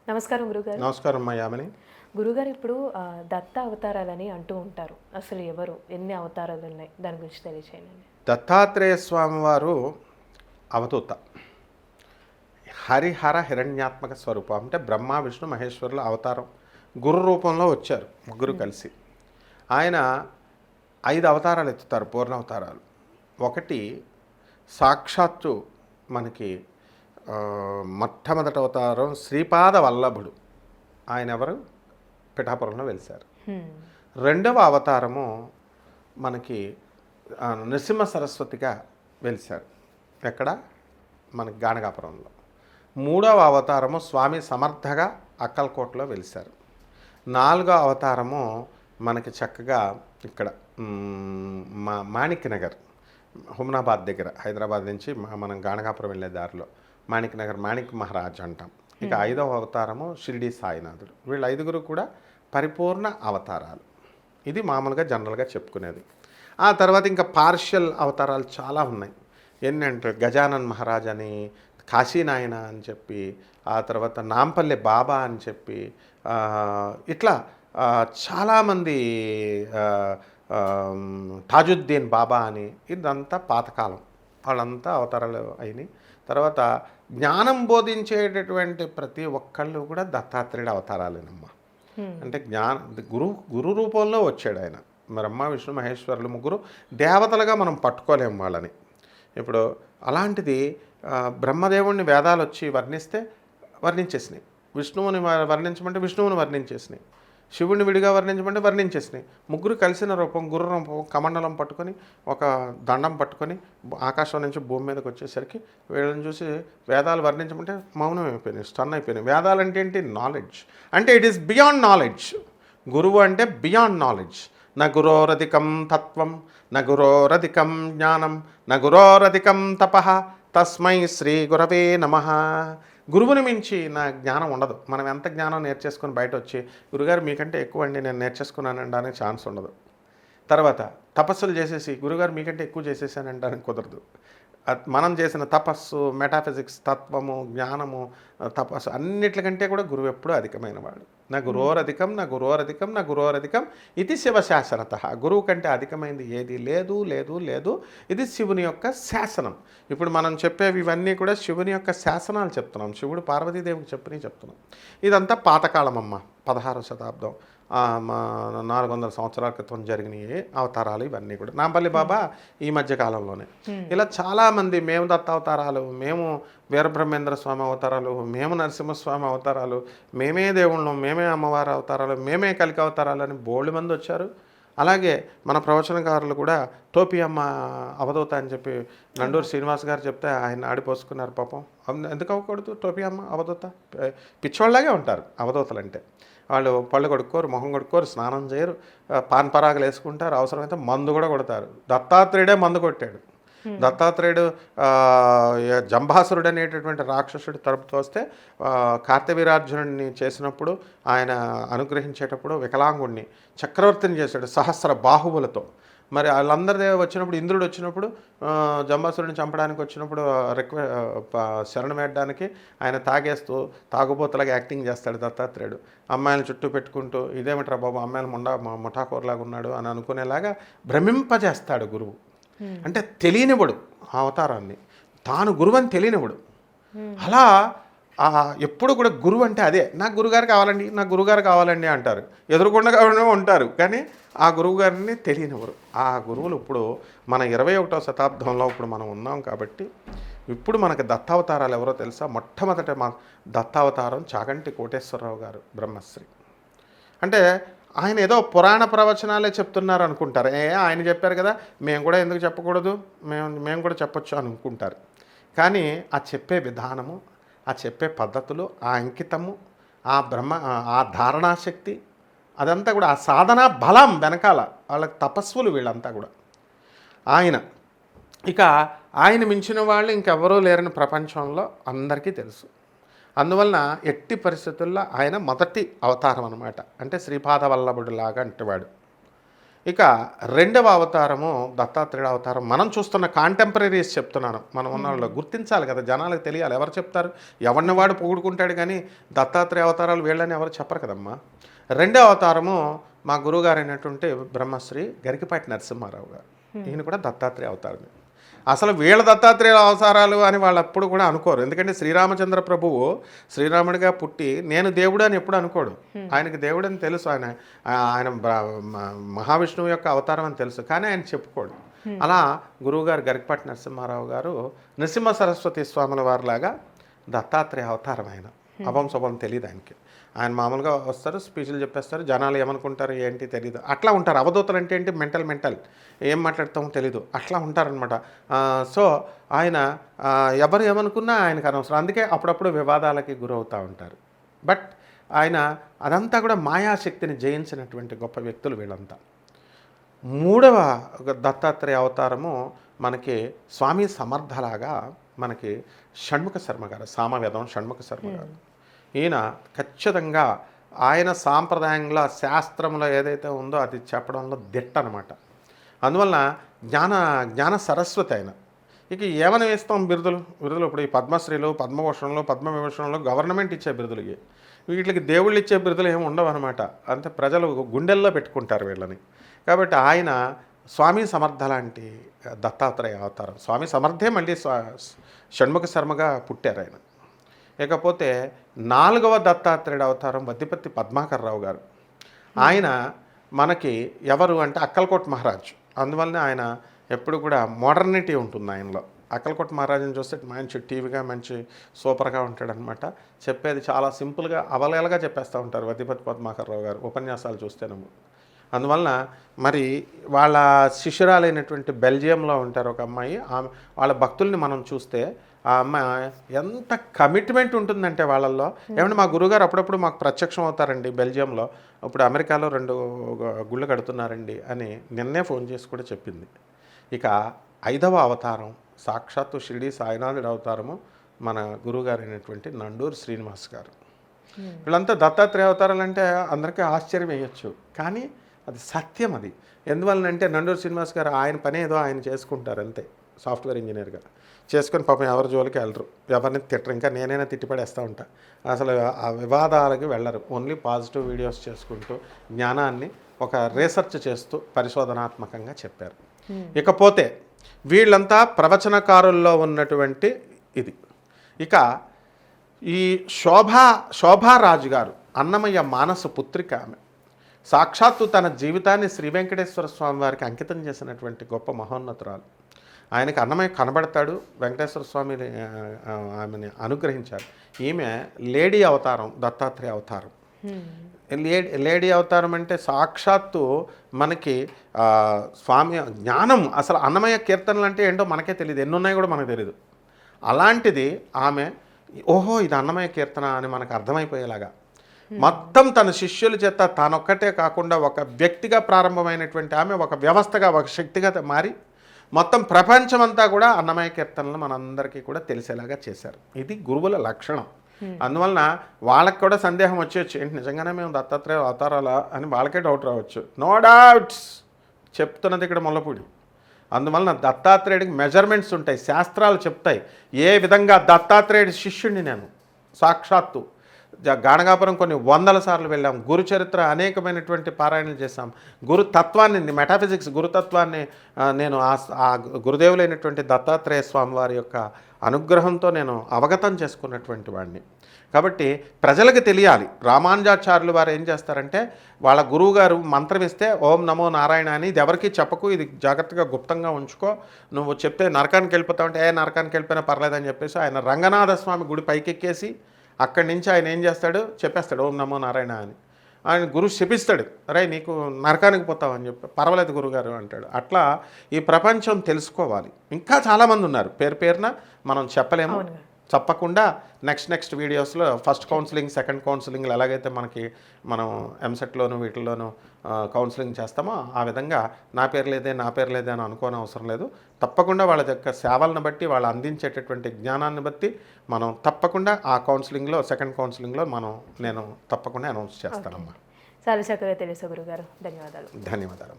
నమస్కారం గురుగారు. నమస్కారం అమ్మా యామిని. గురుగారు ఇప్పుడు దత్త అవతారాలని అంటూ ఉంటారు. అసలు ఎవరు? ఎన్ని అవతారాలు ఉన్నాయి? దాని గురించి తెలియచేయండి. దత్తాత్రేయ స్వామి వారు అవధూత, హరిహర హిరణ్యాత్మక స్వరూపం. అంటే బ్రహ్మ విష్ణు మహేశ్వరుల అవతారం గురు రూపంలో వచ్చారు ముగ్గురు కలిసి. ఆయన 5 అవతారాలు ఎత్తుతారు, పూర్ణ అవతారాలు. ఒకటి సాక్షాత్తు మనకి మొట్టమొదటి అవతారం శ్రీపాద వల్లభుడు. ఆయన ఎవరు? పిఠాపురంలో వెలిశారు. రెండవ అవతారము మనకి నృసింహ సరస్వతిగా వెలిశారు. ఎక్కడ? మనకి గాణగాపురంలో. మూడవ అవతారము స్వామి సమర్థగా అక్కల్కోటలో వెలిశారు. నాలుగవ అవతారము మనకి చక్కగా ఇక్కడ మాణిక్ నగర్, హుమ్నాబాద్ దగ్గర, హైదరాబాద్ నుంచి మనం గాణగాపురం వెళ్ళే దారిలో మాణిక్ నగర్, మాణిక్ మహారాజ్ అంటాం. ఇక 5వ అవతారము షిరిడి సాయినాథుడు. వీళ్ళు 5గురు కూడా పరిపూర్ణ అవతారాలు. ఇది మామూలుగా జనరల్గా చెప్పుకునేది. ఆ తర్వాత ఇంకా పార్షియల్ అవతారాలు చాలా ఉన్నాయి. ఏంటంటే గజానన్ మహారాజ్ అని, కాశీనాయన అని చెప్పి, ఆ తర్వాత నాంపల్లి బాబా అని చెప్పి, ఇట్లా చాలామంది, తాజుద్దీన్ బాబా అని, ఇదంతా పాతకాలం. వాళ్ళంతా అవతారాలు అయినాయి. తర్వాత జ్ఞానం బోధించేటటువంటి ప్రతి ఒక్కళ్ళు కూడా దత్తాత్రేయుడు అవతారాలేనమ్మా. అంటే గురు రూపంలో వచ్చాడు ఆయన. బ్రహ్మ విష్ణు మహేశ్వరులు ముగ్గురు దేవతలుగా మనం పట్టుకోలేము వాళ్ళని. ఇప్పుడు అలాంటిది బ్రహ్మదేవుడిని వేదాలు వచ్చి వర్ణించేసినాయి. విష్ణువుని వర్ణించమంటే విష్ణువుని వర్ణించేసినాయి. శివుడిని విడిగా వర్ణించమంటే వర్ణించేసినాయి. ముగ్గురు కలిసిన రూపం, గురు రూపం, కమండలం పట్టుకొని, ఒక దండం పట్టుకొని ఆకాశం నుంచి భూమి మీదకి వచ్చేసరికి వీళ్ళని చూసి వేదాలు వర్ణించమంటే మౌనం అయిపోయినాయి, స్టన్ అయిపోయినాయి. వేదాలు అంటే ఏంటి? నాలెడ్జ్. అంటే ఇట్ ఈస్ బియాండ్ నాలెడ్జ్. గురువు అంటే బియాండ్ నాలెడ్జ్. న గురోరధికం తత్వం, న గురోరధికం జ్ఞానం, న గురోరధికం తపః, తస్మై శ్రీ గురవే నమః. గురువుని మించి నా జ్ఞానం ఉండదు. మనం ఎంత జ్ఞానం నేర్చేసుకొని బయట వచ్చి గురుగారు మీకంటే ఎక్కువ అండి నేను నేర్చేసుకున్నాను అనడానికి ఛాన్స్ ఉండదు. తర్వాత తపస్సులు చేసేసి గురుగారు మీకంటే ఎక్కువ చేసేసాను అనడానికి కుదరదు. మనం చేసిన తపస్సు, మెటాఫిజిక్స్, తత్వము, జ్ఞానము, తపస్సు అన్నిటికంటే కూడా గురువు ఎప్పుడూ అధికమైన వాడు. నా గురోరధికం, నా గురోరధికం, నా గురోరధికం ఇది శివశాసనత. గురువు కంటే అధికమైంది ఏది లేదు లేదు లేదు. ఇది శివుని యొక్క శాసనం. ఇప్పుడు మనం చెప్పేవి ఇవన్నీ కూడా శివుని యొక్క శాసనాలు చెప్తున్నాం. శివుడు పార్వతీదేవికి చెప్తున్నాం. ఇదంతా పాతకాలం అమ్మ, 16వ శతాబ్దం, 400 సంవత్సరాల క్రితం జరిగినాయి అవతారాలు ఇవన్నీ కూడా. నాంపల్లి బాబా ఈ మధ్య కాలంలోనే. ఇలా చాలామంది మేము దత్త అవతారాలు, మేము వీరబ్రహ్మేంద్ర స్వామి అవతారాలు, మేము నరసింహస్వామి అవతారాలు, మేమే దేవుళ్ళం, మేమే అమ్మవారి అవతారాలు, మేమే కలికి అవతారాలు అని బోల్డ్ మంది వచ్చారు. అలాగే మన ప్రవచనకారులు కూడా టోపీ అమ్మ అవధూత అని చెప్పి నండూరు శ్రీనివాస్ గారు చెప్తే ఆయన ఆడిపోసుకున్నారు పాపం. ఎందుకు అవ్వకూడదు? టోపీ అమ్మ అవధూత పిచ్చోళ్ళలాగే ఉంటారు అవధూతలు అంటే. వాళ్ళు పళ్ళు కొడుక్కోరు, మొహం కొడుక్కోరు, స్నానం చేయరు, పాన్ పరాగలు వేసుకుంటారు, అవసరమైతే మందు కూడా కొడతారు. దత్తాత్రేయుడే మందు కొట్టాడు. దత్తాత్రేయుడు జంబాసురుడు అనేటటువంటి రాక్షసుడి తరపుతో వస్తే కార్తవీర్యార్జునుడిని చేసినప్పుడు, ఆయన అనుగ్రహించేటప్పుడు వికలాంగుడిని చక్రవర్తిని చేశాడు సహస్ర బాహువులతో. మరి వాళ్ళందరి వచ్చినప్పుడు, ఇంద్రుడు వచ్చినప్పుడు, జంబాసురుడిని చంపడానికి వచ్చినప్పుడు శరణం వేయడానికి ఆయన తాగుబోతులాగా యాక్టింగ్ చేస్తాడు దత్తాత్రేయుడు. అమ్మాయిలను చుట్టూ పెట్టుకుంటూ ఇదేమిట్రా బాబు అమ్మాయిలు ముఠాకూరలాగా ఉన్నాడు అని అనుకునేలాగా భ్రమింపజేస్తాడు గురువు. అంటే తెలియనివాడు ఆ అవతారాన్ని, తాను గురువు అని తెలియనివాడు. అలా ఎప్పుడు కూడా గురువు అంటే అదే, నాకు గురుగారు కావాలండి, నాకు గురుగారు కావాలండి అంటారు. ఎదురుకుండా ఉంటారు కానీ ఆ గురువు గారిని తెలియనివారు. ఆ గురువులు ఇప్పుడు మన 21వ శతాబ్దంలో ఇప్పుడు మనం ఉన్నాం కాబట్టి ఇప్పుడు మనకి దత్తావతారాలు ఎవరో తెలుసా? మొట్టమొదట మా దత్తావతారం చాగంటి కోటేశ్వరరావు గారు, బ్రహ్మశ్రీ. అంటే ఆయన ఏదో పురాణ ప్రవచనాలే చెప్తున్నారు అనుకుంటారు. ఆయన చెప్పారు కదా, మేము కూడా ఎందుకు చెప్పకూడదు, మేము కూడా చెప్పొచ్చు అనుకుంటారు. కానీ ఆ చెప్పే విధానము, ఆ చెప్పే పద్ధతులు, ఆ అంకితము, ఆ ధారణాశక్తి, అదంతా కూడా ఆ సాధన బలం వెనకాల వాళ్ళకి తపస్సులు వీళ్ళంతా కూడా. ఇక ఆయన మించిన వాళ్ళు ఇంకెవరూ లేరని ప్రపంచంలో అందరికీ తెలుసు. అందువలన ఎట్టి పరిస్థితుల్లో ఆయన మొదటి అవతారం అనమాట. అంటే శ్రీపాద వల్లభుడు లాగా అంటేవాడు. ఇక రెండవ అవతారము దత్తాత్రేయుడు అవతారం. మనం చూస్తున్న కాంటెంపరీస్ చెప్తున్నాను. మనం ఉన్న వాళ్ళు గుర్తించాలి కదా, జనాలకు తెలియాలి. ఎవరు చెప్తారు? ఎవరిని వాడు పొగుడుకుంటాడు కానీ దత్తాత్రేయ అవతారాలు వీళ్ళని ఎవరు చెప్పరు కదమ్మా. రెండవ అవతారము మా గురువుగారు అయినటువంటి బ్రహ్మశ్రీ గరికపాటి నరసింహారావు గారు. ఈయన కూడా దత్తాత్రేయ అవతారమే. అసలు వీళ్ళ దత్తాత్రేయ అవతారాలు అని వాళ్ళు ఎప్పుడు కూడా అనుకోరు. ఎందుకంటే శ్రీరామచంద్ర ప్రభువు శ్రీరాముడిగా పుట్టి నేను దేవుడు అని ఎప్పుడు అనుకోడు. ఆయనకి దేవుడు అని తెలుసు. ఆయన మహావిష్ణువు యొక్క అవతారం అని తెలుసు, కానీ ఆయన చెప్పుకోడు. అలా గురువుగారు గరికపాటి నరసింహారావు గారు నృసింహ సరస్వతి స్వాముల వారిలాగా దత్తాత్రేయ అవతారం. ఆయన అభం శుభం తెలియదు ఆయనకి. ఆయన మామూలుగా వస్తారు, స్పీచ్లు చెప్పేస్తారు, జనాలు ఏమనుకుంటారు ఏంటి తెలియదు. అట్లా ఉంటారు. అవధూతలు అంటే ఏంటి, మెంటల్ ఏం మాట్లాడతామో తెలీదు, అట్లా ఉంటారనమాట. సో ఆయన ఎవరు ఏమనుకున్నా ఆయనకు అనవసరం. అందుకే అప్పుడప్పుడు వివాదాలకి గురవుతూ ఉంటారు. బట్ ఆయన అదంతా కూడా మాయాశక్తిని జయించినటువంటి గొప్ప వ్యక్తులు వీళ్ళంతా. మూడవ దత్తాత్రేయ అవతారము మనకి స్వామి సమర్థలాగా మనకి షణ్ముఖ శర్మ గారు, సామవేదం షణ్ముఖ శర్మ గారు. ఈయన ఖచ్చితంగా ఆయన సాంప్రదాయంలో శాస్త్రంలో ఏదైతే ఉందో అది చెప్పడంలో దిట్ట అనమాట. అందువలన జ్ఞాన సరస్వతి ఆయన. ఇక ఏమని వేస్తాం బిరుదులు ఇప్పుడు ఈ పద్మశ్రీలు, పద్మభూషణలు, పద్మవిభూషణలు గవర్నమెంట్ ఇచ్చే బిరుదులు. వీటికి దేవుళ్ళు ఇచ్చే బిరుదులు ఏమి ఉండవు అనమాట. అంతే ప్రజలు గుండెల్లో పెట్టుకుంటారు వీళ్ళని. కాబట్టి ఆయన స్వామి సమర్థ లాంటి దత్తాత్రేయ అవతారం. స్వామి సమర్థే మళ్ళీ షణ్ముఖ శర్మగా పుట్టారు ఆయన. ఇకపోతే నాలుగవ దత్తాత్రేయుడు అవతారం వద్దిపత్తి పద్మాకర్ రావు గారు. ఆయన మనకి ఎవరు అంటే అక్కల్కోట్ మహారాజ్. అందువల్లనే ఆయన ఎప్పుడు కూడా మోడర్నిటీ ఉంటుంది ఆయనలో. అక్కల్కోట్ మహారాజుని చూస్తే మంచి టీవీగా మంచి సూపర్గా ఉంటాడనమాట. చెప్పేది చాలా సింపుల్గా అవలేలగా చెప్పేస్తూ ఉంటారు వద్దిపత్తి పద్మాకర్ రావు గారు ఉపన్యాసాలు చూస్తేనేమో. అందువలన మరి వాళ్ళ శిష్యురాలైనటువంటి బెల్జియంలో ఉంటారు ఒక అమ్మాయి. వాళ్ళ భక్తుల్ని మనం చూస్తే ఆ అమ్మాయి ఎంత కమిట్మెంట్ ఉంటుందంటే వాళ్ళల్లో. ఏమంటే మా గురువుగారు అప్పుడప్పుడు మాకు ప్రత్యక్షం అవుతారండి బెల్జియంలో, ఇప్పుడు అమెరికాలో 2 గుళ్ళు కడుతున్నారండి అని నిన్నే ఫోన్ చేసి కూడా చెప్పింది. ఇక 5వ అవతారం సాక్షాత్తు షిరిడి సాయినాథుడి అవతారము మన గురువుగారు అయినటువంటి నండూరు శ్రీనివాస్ గారు. వీళ్ళంతా దత్తాత్రేయ అవతారాలు అంటే అందరికీ ఆశ్చర్యం వేయచ్చు, కానీ అది సత్యం. అది ఎందువలనంటే నండూరు శ్రీనివాస్ గారు ఆయన పని ఏదో ఆయన చేసుకుంటారు అంతే, సాఫ్ట్వేర్ ఇంజనీర్గా చేసుకొని పాపం ఎవరి జోలికి వెళ్ళరు, ఎవరిని తిట్టరు. ఇంకా నేనైనా తిట్టిపడేస్తూ ఉంటా. అసలు ఆ వివాదాలకి వెళ్ళరు. ఓన్లీ పాజిటివ్ వీడియోస్ చేసుకుంటూ జ్ఞానాన్ని ఒక రీసెర్చ్ చేస్తూ పరిశోధనాత్మకంగా చెప్పారు. ఇకపోతే వీళ్ళంతా ప్రవచనకారుల్లో ఉన్నటువంటి ఇది. ఇక ఈ శోభారాజు గారు అన్నమయ్య మానస పుత్రిక ఆమె. సాక్షాత్తు తన జీవితాన్ని శ్రీ వెంకటేశ్వర స్వామి వారికి అంకితం చేసినటువంటి గొప్ప మహోన్నతురాలు. ఆయనకి అన్నమయ్య కనబడతాడు, వెంకటేశ్వర స్వామిని ఆమెని అనుగ్రహించారు. ఈమె లేడీ అవతారం, దత్తాత్రేయ అవతారం. లేడీ అవతారం అంటే సాక్షాత్తు మనకి స్వామి జ్ఞానం. అసలు అన్నమయ్య కీర్తనలు అంటే ఏంటో మనకే తెలియదు, ఎన్ని ఉన్నాయో కూడా మనకు తెలియదు. అలాంటిది ఆమె ఓహో ఇది అన్నమయ్య కీర్తన అని మనకు అర్థమైపోయేలాగా మొత్తం తన శిష్యుల చేత తానొక్కటే కాకుండా ఒక వ్యక్తిగా ప్రారంభమైనటువంటి ఆమె ఒక వ్యవస్థగా, ఒక శక్తిగా మారి మొత్తం ప్రపంచమంతా కూడా అన్నమయ్య కీర్తనలు మనందరికీ కూడా తెలిసేలాగా చేశారు. ఇది గురువుల లక్షణం. అందువలన వాళ్ళకి కూడా సందేహం వచ్చేయచ్చు, ఏంటి నిజంగానే మేము దత్తాత్రేయ అవతారాలా అని వాళ్ళకే డౌట్ రావచ్చు. నో డౌట్స్ చెప్తున్నది ఇక్కడ ముల్లపూడి. అందువలన దత్తాత్రేయుడికి మెజర్మెంట్స్ ఉంటాయి, శాస్త్రాలు చెప్తాయి ఏ విధంగా. దత్తాత్రేయుడి శిష్యుడిని నేను సాక్షాత్తు గాణగాపురం కొన్ని 100 సార్లు వెళ్ళాం. గురు చరిత్ర అనేకమైనటువంటి పారాయణలు చేశాం. గురుతత్వాన్ని, మెటాఫిజిక్స్ గురుతత్వాన్ని నేను ఆ గురుదేవులైనటువంటి దత్తాత్రేయ స్వామి వారి యొక్క అనుగ్రహంతో నేను అవగతం చేసుకున్నటువంటి వాడిని. కాబట్టి ప్రజలకు తెలియాలి. రామానుజాచార్యులు వారు ఏం చేస్తారంటే వాళ్ళ గురువుగారు మంత్రం ఇస్తే ఓం నమో నారాయణ అని, ఇది ఎవరికి చెప్పకు, ఇది జాగ్రత్తగా గుప్తంగా ఉంచుకో, నువ్వు చెప్తే నరకానికి వెళ్ళిపోతావంటే నరకానికి వెళ్ళిపోయినా పర్లేదని చెప్పేసి ఆయన రంగనాథ స్వామి గుడి పైకెక్కేసి అక్కడి నుంచి ఆయన ఏం చేస్తాడు, చెప్పేస్తాడు ఓం నమో నారాయణ అని. ఆయన గురువు శపిస్తాడు, అరే నీకు నరకానికి పోతావని చెప్పి, పర్వాలేదు గురుగారు అంటాడు. అట్లా ఈ ప్రపంచం తెలుసుకోవాలి. ఇంకా చాలామంది ఉన్నారు, పేరున మనం చెప్పలేము. తప్పకుండా నెక్స్ట్ వీడియోస్లో ఫస్ట్ కౌన్సిలింగ్, సెకండ్ కౌన్సిలింగ్లు ఎలాగైతే మనం ఎంసెట్లోను వీటిల్లోనూ కౌన్సిలింగ్ చేస్తామో ఆ విధంగా నా పేరు లేదే అని అనుకోని అవసరం లేదు. తప్పకుండా వాళ్ళ యొక్క సేవలను బట్టి, వాళ్ళు అందించేటటువంటి జ్ఞానాన్ని బట్టి మనం తప్పకుండా ఆ కౌన్సిలింగ్లో, సెకండ్ కౌన్సిలింగ్లో నేను తప్పకుండా అనౌన్స్ చేస్తానమ్మా. చాలా చక్కగా తెలుసు గురుగారు. ధన్యవాదాలు. ధన్యవాదాలు.